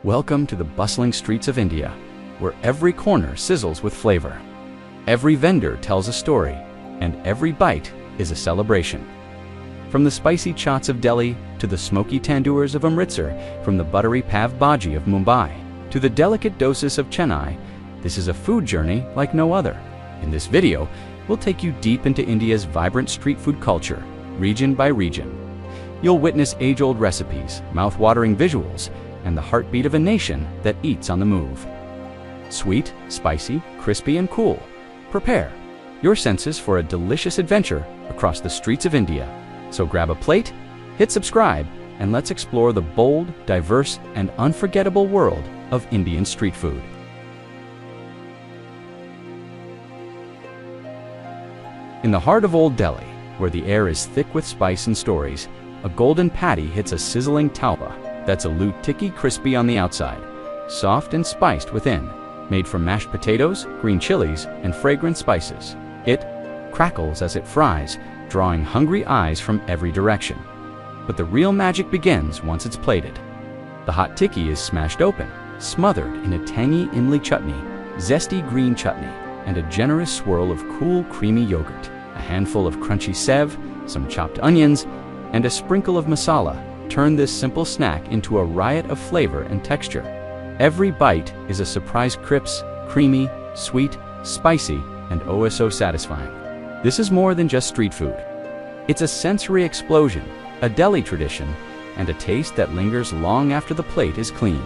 Welcome to the bustling streets of India, where every corner sizzles with flavor. Every vendor tells a story, and every bite is a celebration. From the spicy chaats of Delhi to the smoky tandoors of Amritsar, from the buttery pav Bhaji of Mumbai to the delicate dosas of Chennai, this is a food journey like no other. In this video, we'll take you deep into India's vibrant street food culture, region by region. You'll witness age-old recipes, mouth-watering visuals, and the heartbeat of a nation that eats on the move. Sweet, spicy, crispy, and cool. Prepare your senses for a delicious adventure across the streets of India. So grab a plate, hit subscribe, and let's explore the bold, diverse, and unforgettable world of Indian street food. In the heart of Old Delhi, where the air is thick with spice and stories, a golden patty hits a sizzling tawa. That's a loot tikki, crispy on the outside, soft and spiced within, made from mashed potatoes, green chilies, and fragrant spices. It crackles as it fries, drawing hungry eyes from every direction. But the real magic begins once it's plated. The hot tikki is smashed open, smothered in a tangy imli chutney, zesty green chutney, and a generous swirl of cool, creamy yogurt, a handful of crunchy sev, some chopped onions, and a sprinkle of masala turn this simple snack into a riot of flavor and texture. Every bite is a surprise crisp, creamy, sweet, spicy, and oh so satisfying. This is more than just street food. It's a sensory explosion, a Delhi tradition, and a taste that lingers long after the plate is clean.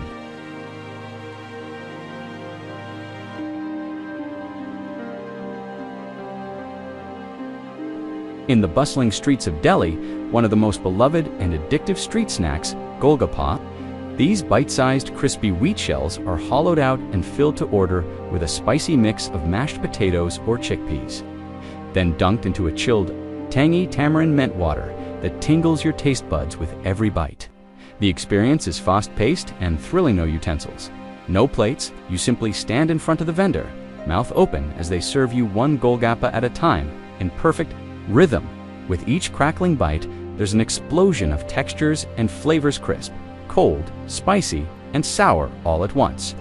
In the bustling streets of Delhi, one of the most beloved and addictive street snacks, Golgappa, these bite-sized crispy wheat shells are hollowed out and filled to order with a spicy mix of mashed potatoes or chickpeas. Then dunked into a chilled, tangy tamarind mint water that tingles your taste buds with every bite. The experience is fast-paced and thrilling. No utensils, no plates, you simply stand in front of the vendor, mouth open as they serve you one Golgappa at a time in perfect rhythm. With each crackling bite, there's an explosion of textures and flavors, crisp, cold, spicy, and sour all at once.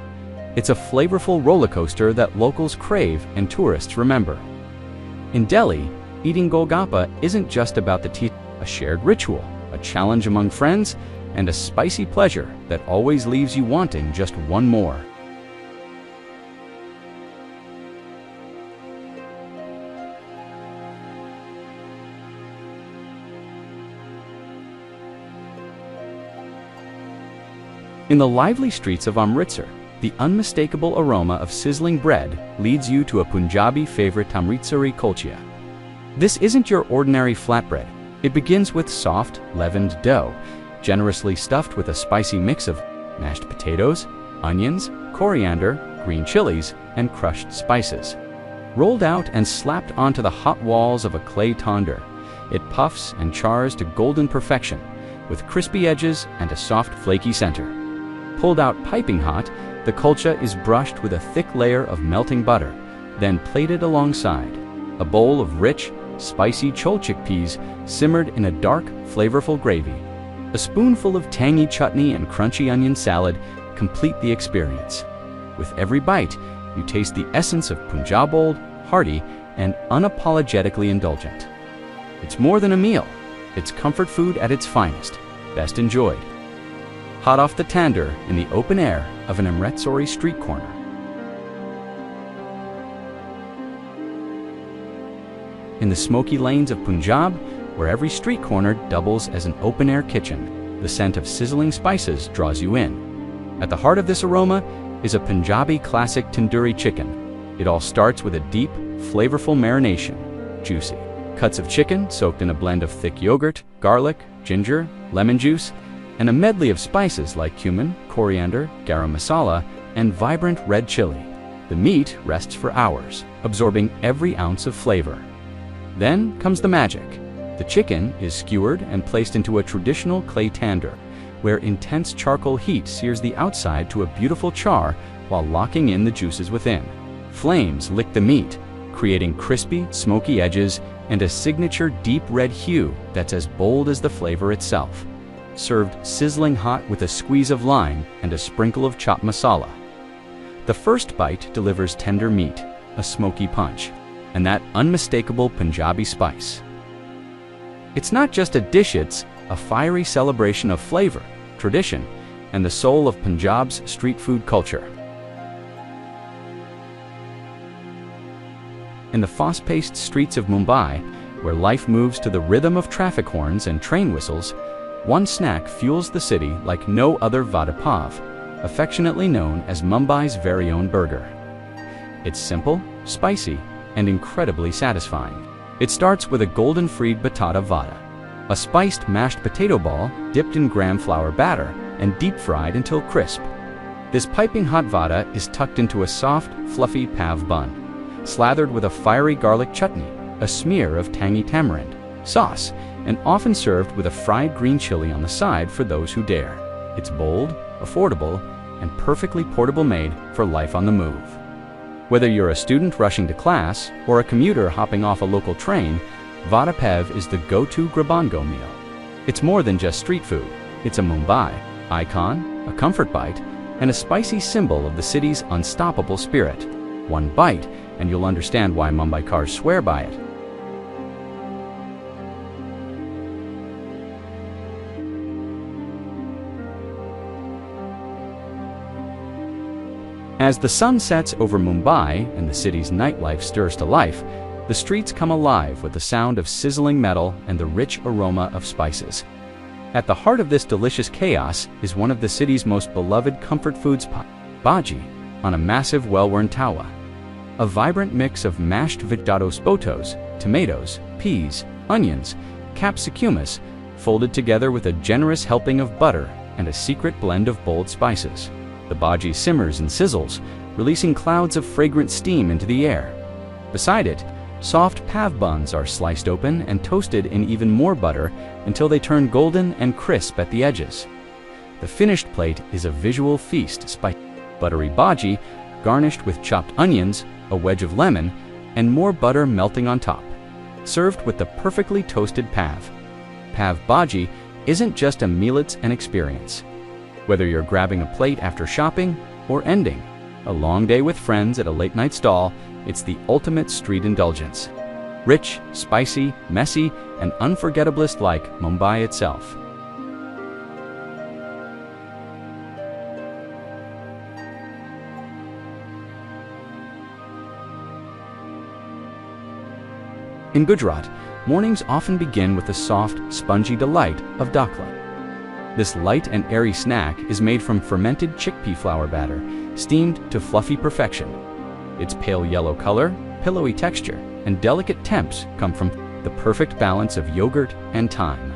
It's a flavorful roller coaster that locals crave and tourists remember. In Delhi, eating Golgappa isn't just about the teeth, a shared ritual, a challenge among friends, and a spicy pleasure that always leaves you wanting just one more. In the lively streets of Amritsar, the unmistakable aroma of sizzling bread leads you to a Punjabi favorite, Amritsari Kulcha. This isn't your ordinary flatbread. It begins with soft, leavened dough, generously stuffed with a spicy mix of mashed potatoes, onions, coriander, green chilies, and crushed spices. Rolled out and slapped onto the hot walls of a clay tandoor, it puffs and chars to golden perfection, with crispy edges and a soft, flaky center. Pulled out piping hot, the kulcha is brushed with a thick layer of melting butter, then plated alongside. A bowl of rich, spicy chole chickpeas simmered in a dark, flavorful gravy. A spoonful of tangy chutney and crunchy onion salad complete the experience. With every bite, you taste the essence of Punjab, bold, hearty, and unapologetically indulgent. It's more than a meal. It's comfort food at its finest, best enjoyed hot off the tandoor in the open air of an Amritsari street corner. In the smoky lanes of Punjab, where every street corner doubles as an open-air kitchen, the scent of sizzling spices draws you in. At the heart of this aroma is a Punjabi classic tandoori chicken. It all starts with a deep, flavorful marination, juicy cuts of chicken soaked in a blend of thick yogurt, garlic, ginger, lemon juice, and a medley of spices like cumin, coriander, garam masala, and vibrant red chili. The meat rests for hours, absorbing every ounce of flavor. Then comes the magic. The chicken is skewered and placed into a traditional clay tandoor, where intense charcoal heat sears the outside to a beautiful char while locking in the juices within. Flames lick the meat, creating crispy, smoky edges and a signature deep red hue that's as bold as the flavor itself. served sizzling hot with a squeeze of lime and a sprinkle of chopped masala. The first bite delivers tender meat, a smoky punch, and that unmistakable Punjabi spice. It's not just a dish, it's a fiery celebration of flavor, tradition, and the soul of Punjab's street food culture. In the fast-paced streets of Mumbai, where life moves to the rhythm of traffic horns and train whistles, one snack fuels the city like no other: Vada pav, affectionately known as Mumbai's very own burger. It's simple, spicy, and incredibly satisfying. It starts with a golden fried batata vada, a spiced mashed potato ball dipped in gram flour batter and deep fried until crisp. This piping hot vada is tucked into a soft, fluffy pav bun, slathered with a fiery garlic chutney, a smear of tangy tamarind sauce, and often served with a fried green chili on the side for those who dare. It's bold, affordable, and perfectly portable, made for life on the move. Whether you're a student rushing to class or a commuter hopping off a local train, Vada pav is the go-to grab-and-go meal. It's more than just street food. It's a Mumbai icon, a comfort bite, and a spicy symbol of the city's unstoppable spirit. One bite, and you'll understand why Mumbaikars swear by it. As the sun sets over Mumbai and the city's nightlife stirs to life, the streets come alive with the sound of sizzling metal and the rich aroma of spices. At the heart of this delicious chaos is one of the city's most beloved comfort foods, Bhaji, on a massive well-worn tawa. A vibrant mix of mashed vegetables, tomatoes, peas, onions, capsicums, folded together with a generous helping of butter and a secret blend of bold spices. The bhaji simmers and sizzles, releasing clouds of fragrant steam into the air. Beside it, soft pav buns are sliced open and toasted in even more butter until they turn golden and crisp at the edges. The finished plate is a visual feast: spicy, buttery bhaji, garnished with chopped onions, a wedge of lemon, and more butter melting on top. Served with the perfectly toasted pav. Pav bhaji isn't just a meal, it's an experience. Whether you're grabbing a plate after shopping or ending a long day with friends at a late-night stall, it's the ultimate street indulgence. Rich, spicy, messy, and unforgettable like Mumbai itself. In Gujarat, mornings often begin with the soft, spongy delight of Dhokla. This light and airy snack is made from fermented chickpea flour batter, steamed to fluffy perfection. Its pale yellow color, pillowy texture, and delicate temps come from the perfect balance of yogurt and thyme.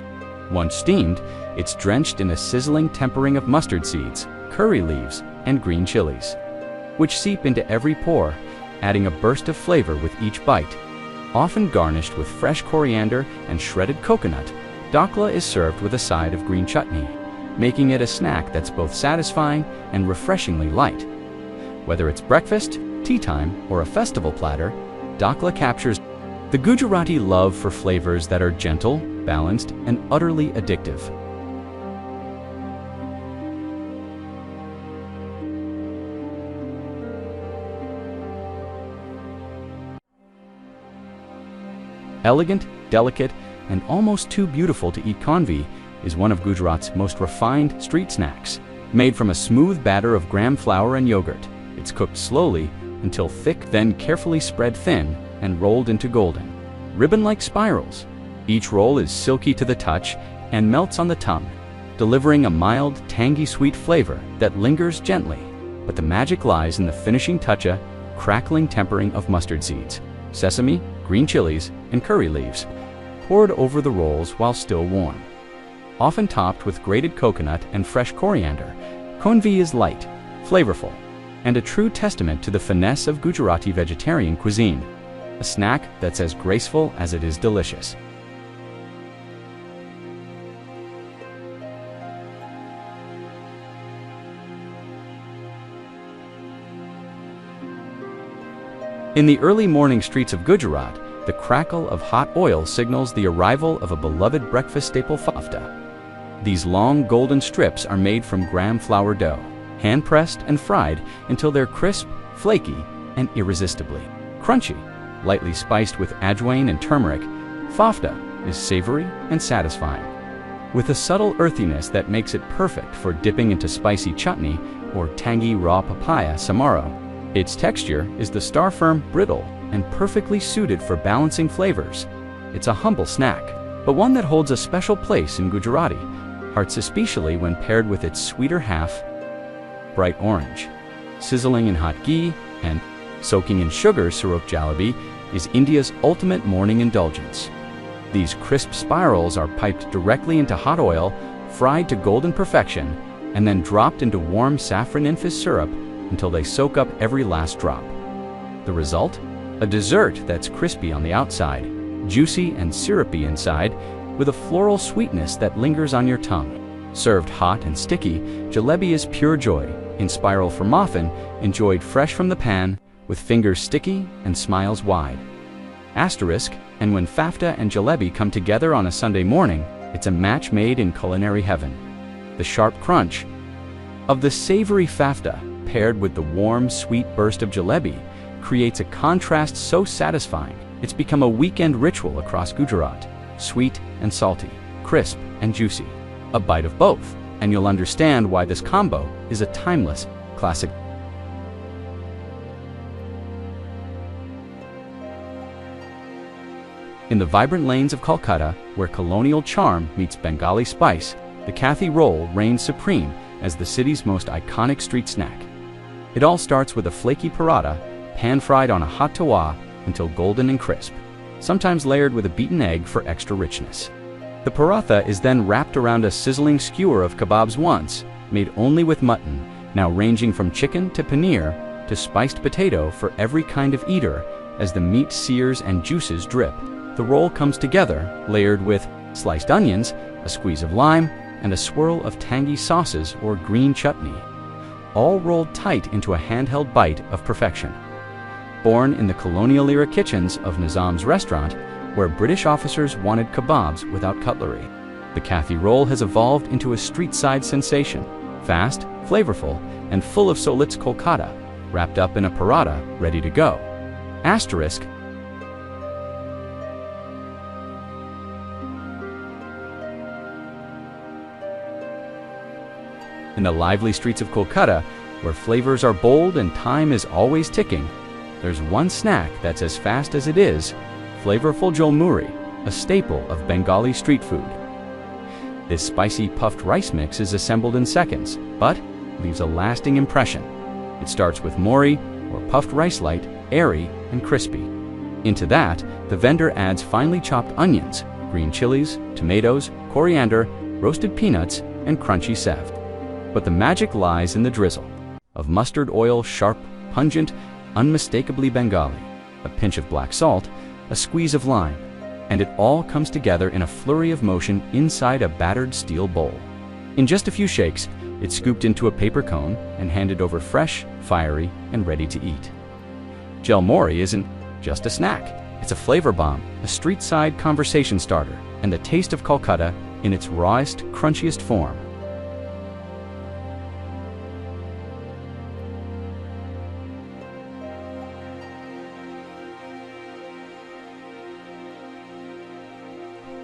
Once steamed, it's drenched in a sizzling tempering of mustard seeds, curry leaves, and green chilies, which seep into every pore, adding a burst of flavor with each bite. Often garnished with fresh coriander and shredded coconut, Dhokla is served with a side of green chutney, making it a snack that's both satisfying and refreshingly light. Whether it's breakfast, tea time, or a festival platter, Dhokla captures the Gujarati love for flavors that are gentle, balanced, and utterly addictive. Elegant, delicate, and almost too beautiful to eat, Khandvi is one of Gujarat's most refined street snacks. Made from a smooth batter of gram flour and yogurt, it's cooked slowly until thick, then carefully spread thin and rolled into golden, ribbon-like spirals. Each roll is silky to the touch and melts on the tongue, delivering a mild, tangy sweet flavor that lingers gently. But the magic lies in the finishing touch: a crackling tempering of mustard seeds, sesame, green chilies, and curry leaves, poured over the rolls while still warm. Often topped with grated coconut and fresh coriander, Khandvi is light, flavorful, and a true testament to the finesse of Gujarati vegetarian cuisine. A snack that's as graceful as it is delicious. In the early morning streets of Gujarat, the crackle of hot oil signals the arrival of a beloved breakfast staple, Fafda. These long golden strips are made from gram flour dough, hand-pressed and fried until they're crisp, flaky, and irresistibly crunchy. Lightly spiced with ajwain and turmeric, Fafda is savory and satisfying, with a subtle earthiness that makes it perfect for dipping into spicy chutney or tangy raw papaya samaro. Its texture is the star-firm, brittle, and perfectly suited for balancing flavors. It's a humble snack, but one that holds a special place in Gujarati hearts, especially when paired with its sweeter half, bright orange. Sizzling in hot ghee and soaking in sugar syrup, jalebi is India's ultimate morning indulgence. These crisp spirals are piped directly into hot oil, fried to golden perfection, and then dropped into warm saffron-infused syrup until they soak up every last drop. The result? A dessert that's crispy on the outside, juicy and syrupy inside, with a floral sweetness that lingers on your tongue. Served hot and sticky, jalebi is pure joy, in spiral from muffin, enjoyed fresh from the pan, with fingers sticky and smiles wide. Asterisk, and when Fafda and jalebi come together on a Sunday morning, it's a match made in culinary heaven. The sharp crunch of the savory Fafda, paired with the warm, sweet burst of jalebi, creates a contrast so satisfying, it's become a weekend ritual across Gujarat. Sweet and salty, crisp and juicy. A bite of both, and you'll understand why this combo is a timeless classic. In the vibrant lanes of Kolkata, where colonial charm meets Bengali spice, the Kathi roll reigns supreme as the city's most iconic street snack. It all starts with a flaky paratha, pan-fried on a hot tawa until golden and crisp, sometimes layered with a beaten egg for extra richness. The paratha is then wrapped around a sizzling skewer of kebabs, once made only with mutton, now ranging from chicken to paneer to spiced potato for every kind of eater. As the meat sears and juices drip, the roll comes together, layered with sliced onions, a squeeze of lime, and a swirl of tangy sauces or green chutney, all rolled tight into a handheld bite of perfection. Born in the colonial-era kitchens of Nizam's restaurant, where British officers wanted kebabs without cutlery, the Kathi roll has evolved into a street-side sensation, fast, flavorful, and full of Solit's Kolkata, wrapped up in a paratha, ready to go. Asterisk. In the lively streets of Kolkata, where flavors are bold and time is always ticking, there's one snack that's as fast as it is flavorful: Jhal Muri, a staple of Bengali street food. This spicy puffed rice mix is assembled in seconds, but leaves a lasting impression. It starts with mori, or puffed rice, light, airy, and crispy. Into that, the vendor adds finely chopped onions, green chilies, tomatoes, coriander, roasted peanuts, and crunchy sev. But the magic lies in the drizzle of mustard oil, sharp, pungent, unmistakably Bengali, a pinch of black salt, a squeeze of lime, and it all comes together in a flurry of motion inside a battered steel bowl. In just a few shakes, it's scooped into a paper cone and handed over fresh, fiery, and ready to eat. Jhal Muri isn't just a snack. It's a flavor bomb, a street-side conversation starter, and the taste of Kolkata in its rawest, crunchiest form.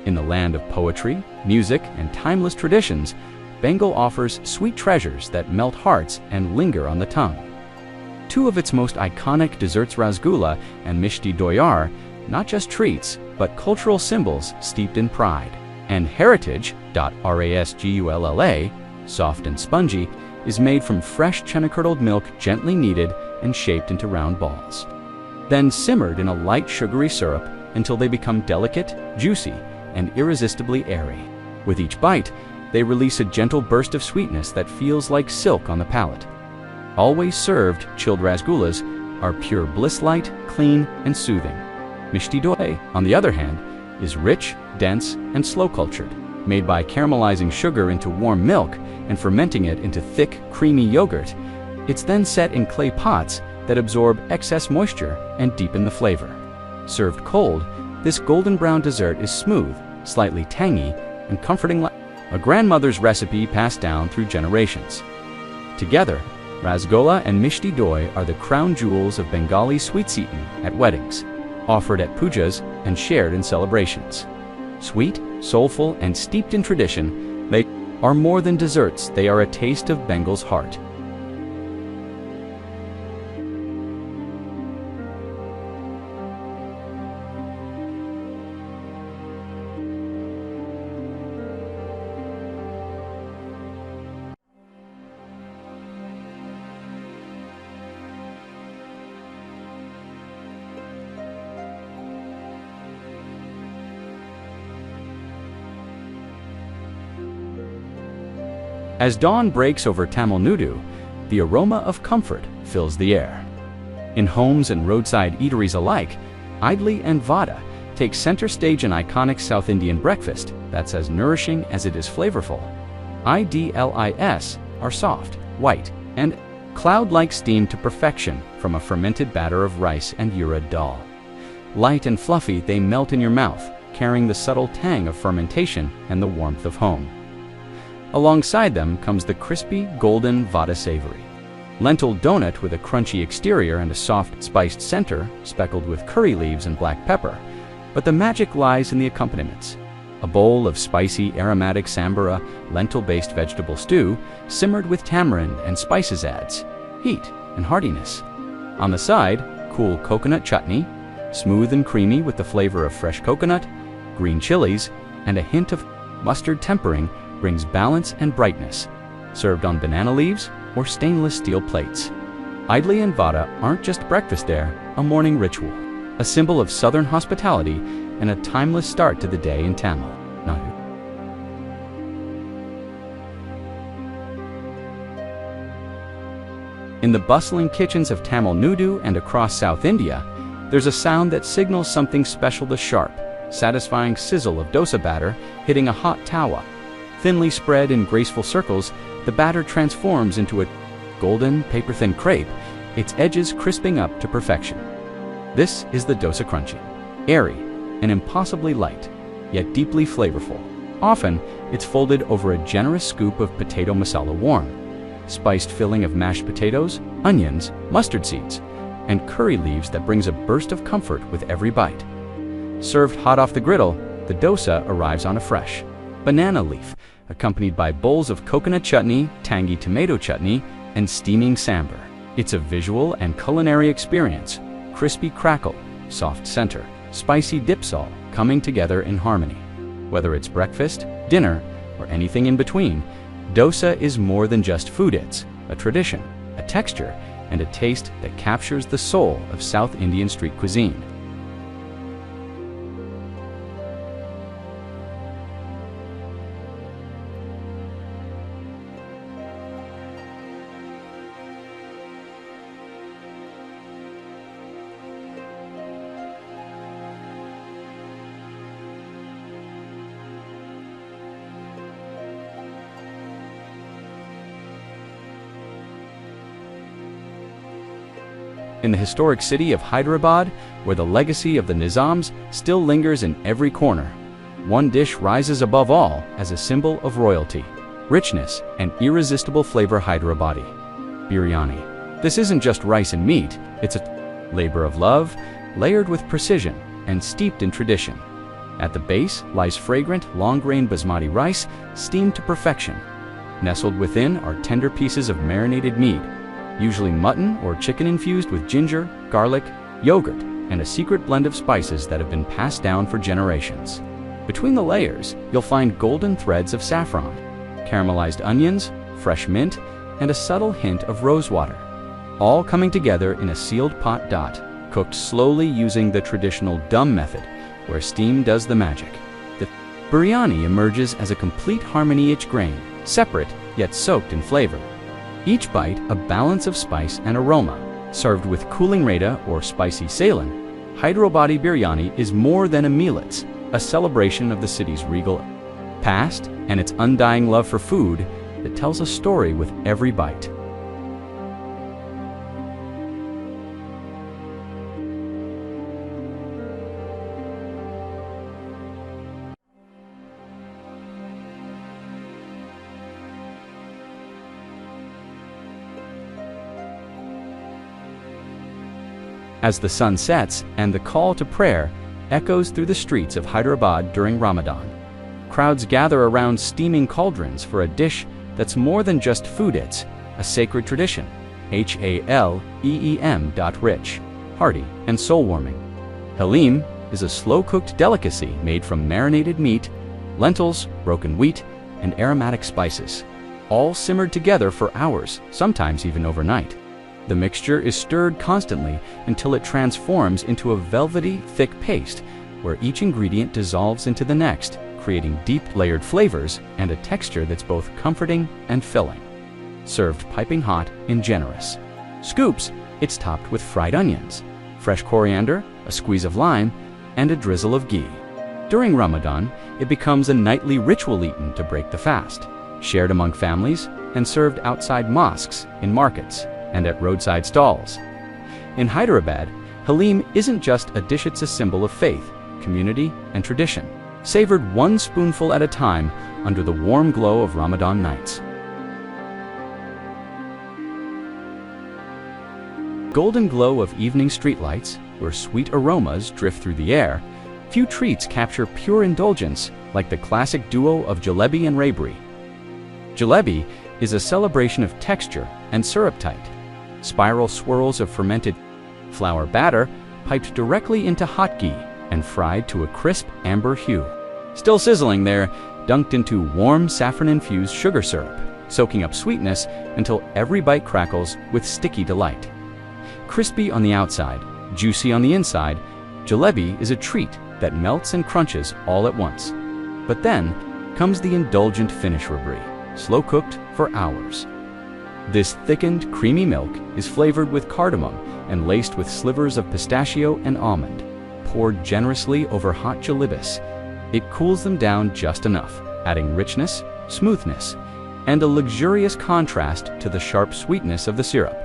In the land of poetry, music, and timeless traditions, Bengal offers sweet treasures that melt hearts and linger on the tongue. Two of its most iconic desserts, Rasgulla and Mishti Doi, are not just treats, but cultural symbols steeped in pride. And heritage, Rasgulla, soft and spongy, is made from fresh chana-curdled milk, gently kneaded and shaped into round balls. Then simmered in a light sugary syrup until they become delicate, juicy, and irresistibly airy. With each bite, they release a gentle burst of sweetness that feels like silk on the palate. Always served, chilled rasgullas are pure bliss, light, clean, and soothing. Mishti Doi, on the other hand, is rich, dense, and slow-cultured, made by caramelizing sugar into warm milk and fermenting it into thick, creamy yogurt. It's then set in clay pots that absorb excess moisture and deepen the flavor. Served cold, this golden brown dessert is smooth, slightly tangy, and comforting, like a grandmother's recipe passed down through generations. Together, Rasgulla and Mishti Doi are the crown jewels of Bengali sweets eaten at weddings, offered at pujas, and shared in celebrations. Sweet, soulful, and steeped in tradition, they are more than desserts, they are a taste of Bengal's heart. As dawn breaks over Tamil Nadu, the aroma of comfort fills the air. In homes and roadside eateries alike, Idli and Vada take center stage, an iconic South Indian breakfast that's as nourishing as it is flavorful. Idlis are soft, white, and cloud-like, steamed to perfection from a fermented batter of rice and urad dal. Light and fluffy, they melt in your mouth, carrying the subtle tang of fermentation and the warmth of home. Alongside them comes the crispy, golden Vada savory. Lentil donut with a crunchy exterior and a soft, spiced center, speckled with curry leaves and black pepper. But the magic lies in the accompaniments. A bowl of spicy, aromatic sambara, lentil-based vegetable stew, simmered with tamarind and spices, adds heat and heartiness. On the side, cool coconut chutney, smooth and creamy with the flavor of fresh coconut, green chilies, and a hint of mustard tempering, brings balance and brightness, served on banana leaves or stainless steel plates. Idli and Vada aren't just breakfast, they're a morning ritual, a symbol of southern hospitality and a timeless start to the day in Tamil Nadu. In the bustling kitchens of Tamil Nadu and across South India, there's a sound that signals something special: the sharp, satisfying sizzle of dosa batter hitting a hot tawa. Thinly spread in graceful circles, the batter transforms into a golden, paper-thin crepe, its edges crisping up to perfection. This is the dosa crunchy, airy, and impossibly light, yet deeply flavorful. Often, it's folded over a generous scoop of potato masala, warm, spiced filling of mashed potatoes, onions, mustard seeds, and curry leaves that brings a burst of comfort with every bite. Served hot off the griddle, the dosa arrives on a fresh banana leaf, accompanied by bowls of coconut chutney, tangy tomato chutney, and steaming sambar. It's a visual and culinary experience: crispy crackle, soft center, spicy dipsal coming together in harmony. Whether it's breakfast, dinner, or anything in between, dosa is more than just food. It's a tradition, a texture, and a taste that captures the soul of South Indian street cuisine. In the historic city of Hyderabad, where the legacy of the Nizams still lingers in every corner, one dish rises above all as a symbol of royalty, richness, and irresistible flavor: Hyderabadi biryani. This isn't just rice and meat, it's a labor of love, layered with precision and steeped in tradition. At the base lies fragrant, long-grain basmati rice, steamed to perfection. Nestled within are tender pieces of marinated meat, usually mutton or chicken, infused with ginger, garlic, yogurt, and a secret blend of spices that have been passed down for generations. Between the layers, you'll find golden threads of saffron, caramelized onions, fresh mint, and a subtle hint of rosewater, all coming together in a sealed pot, cooked slowly using the traditional dum method, where steam does the magic. The biryani emerges as a complete harmony, each grain separate yet soaked in flavor. Each bite a balance of spice and aroma. Served with cooling raita or spicy salan, Hyderabadi biryani is more than a meal. It's a celebration of the city's regal past and its undying love for food that tells a story with every bite. as the sun sets and the call to prayer echoes through the streets of Hyderabad during Ramadan. Crowds gather around steaming cauldrons for a dish that's more than just food, it's a sacred tradition. Haleem. Rich, hearty, and soul-warming. Haleem is a slow-cooked delicacy made from marinated meat, lentils, broken wheat, and aromatic spices, all simmered together for hours, sometimes even overnight. The mixture is stirred constantly until it transforms into a velvety, thick paste where each ingredient dissolves into the next, creating deep layered flavors and a texture that's both comforting and filling. Served piping hot in generous scoops, it's topped with fried onions, fresh coriander, a squeeze of lime, and a drizzle of ghee. During Ramadan, it becomes a nightly ritual eaten to break the fast, shared among families and served outside mosques, in markets, and at roadside stalls. In Hyderabad, Haleem isn't just a dish, it's a symbol of faith, community, and tradition, savored one spoonful at a time under the warm glow of Ramadan nights. Golden glow of evening streetlights, where sweet aromas drift through the air, few treats capture pure indulgence like the classic duo of Jalebi and Rabri. Jalebi is a celebration of texture and syrup tight. Spiral swirls of fermented flour batter piped directly into hot ghee and fried to a crisp amber hue. Still sizzling, they're dunked into warm saffron-infused sugar syrup, soaking up sweetness until every bite crackles with sticky delight. Crispy on the outside, juicy on the inside, jalebi is a treat that melts and crunches all at once. But then comes the indulgent finish, rabri, slow-cooked for hours. This thickened, creamy milk is flavored with cardamom and laced with slivers of pistachio and almond. Poured generously over hot jalebis, it cools them down just enough, adding richness, smoothness, and a luxurious contrast to the sharp sweetness of the syrup.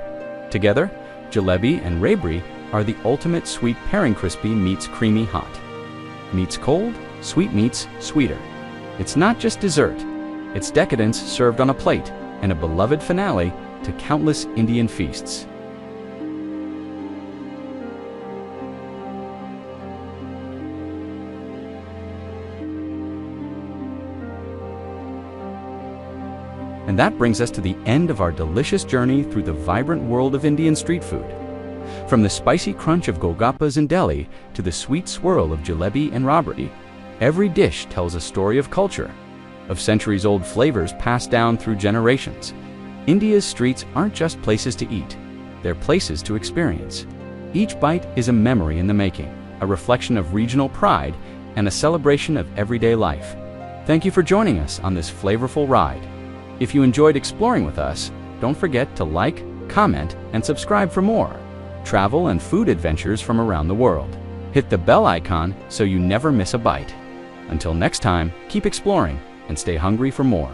Together, jalebi and rabri are the ultimate sweet pairing. Crispy meets creamy hot. Meets cold, sweet meets sweeter. It's not just dessert, it's decadence served on a plate and a beloved finale to countless Indian feasts. And that brings us to the end of our delicious journey through the vibrant world of Indian street food. From the spicy crunch of Golgappas in Delhi to the sweet swirl of Jalebi and Rabri, every dish tells a story of culture, of centuries-old flavors passed down through generations. India's streets aren't just places to eat, they're places to experience. Each bite is a memory in the making, a reflection of regional pride, and a celebration of everyday life. Thank you for joining us on this flavorful ride. If you enjoyed exploring with us, don't forget to like, comment, and subscribe for more travel and food adventures from around the world. Hit the bell icon so you never miss a bite. Until next time, keep exploring and stay hungry for more.